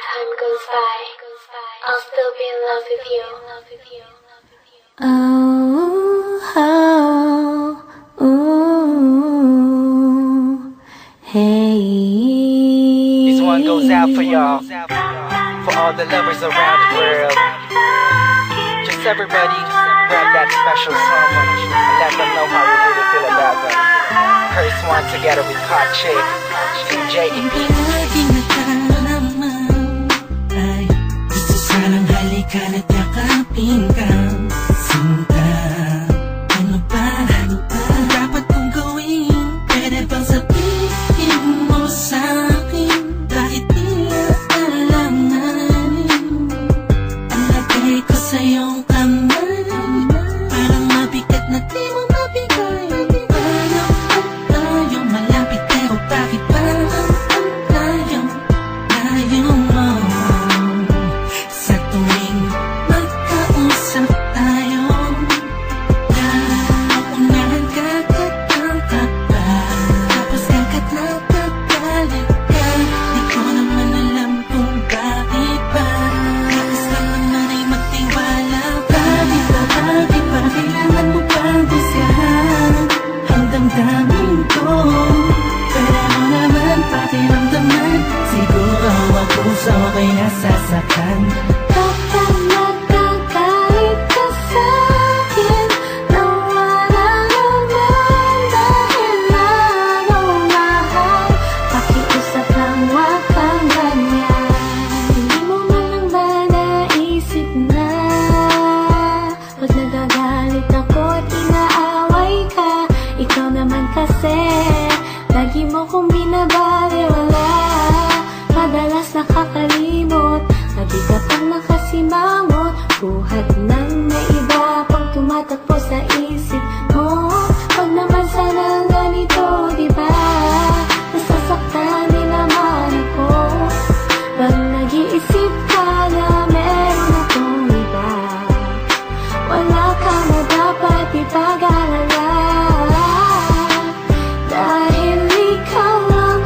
time goes by, I'll still be in love with you. Oh, oh, ooh, hey. This one goes out for y'all, for all the lovers around the world. Just everybody grab that special someone and let them know how you really feel about them. Curse one together with Hot Chick, DJ EP. Laging naman ay gusto sanang halikan at yakapin ka. Sinta, ano ba ang dapat kong gawin? Pwede bang sabihin mo sa'kin? Bakit tila alanganin? Ang lagay ko sa iyong kamay, parang mabigat na di mo mabigay. Paano kung tayong malapit, pero bakit parang layo mo? Sa tuwing magkausap tayo, nauunahan ka, katangkap pa, tapos kakat na kagalit ka. Di ko naman alam kung bakit ba. Tapos lang naman ay magtiwala. Bakit ba kailangan mo pang gusgahan ang damdamin ko? Pero naman pakiramdaman, siguro ako sa okay nasasaktan. Kapag nagkakait ka sa'kin, nawala naman dahilan, oh mahal. Pakiusap lang, wag kang ganyan. Hindi mo man lang ba naisip na pag nagagalit ako at inaaway ka, ikaw naman kasi lagi mo kong binabaliwala. Madalas nakakalimot, lagi ka pang nakasimangot, buhat ng may iba pang tumatakbo sa isip mo. Wag naman sana ganito, diba? Nasasaktan din naman ako pag nag-iisip ka na meron akong iba. Wala ka na dapat ipag-alala, dahil ikaw lang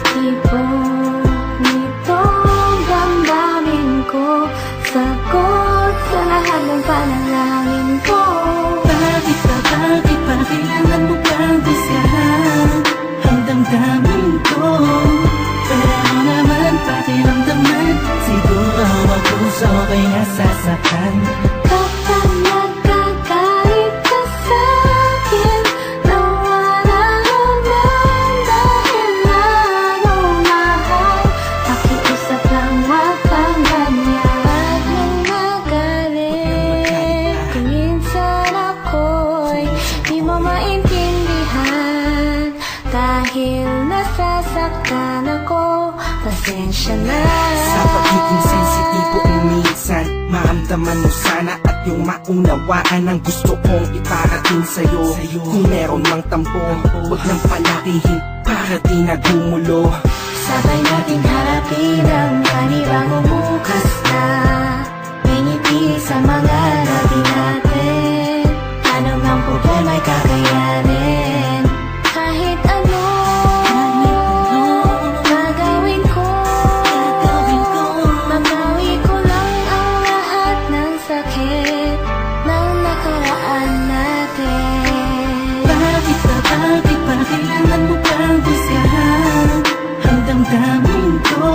tipong nitong damdamin ko, sagot sa lahat ng panalangin ko. Bakit ba kailangan mo pang gusgahan ang damdamin ko? Pero naman pakiramdaman, siguro ako sa okay nasasaktan. Kapag nagkakait ka sa'kin, nawala naman dahilan, oh mahal. Pakiusap lang, wag kang ganyan. Wag nang magalit, kung minsan ako'y di mo maintindihan, dahil nasasaktan ako, pasensya na. Sa pagiging sensitibo minsan, maramdaman mo sana at yung maunawaan ang gusto kong iparating sa'yo. Kung meron mang tampo, huwag nang palakihin para di nagumulo. Sabay nating harapin ang panibagong bukas na may ngiti sa mga labi natin. Anong ang problema'y kakayanin. Kahit ano gagawin ko, mabawi ko lang ang lahat ng sakit ng nakaraan natin. Bakit ba kailangan mo pang gusgahan ang damdamin ko?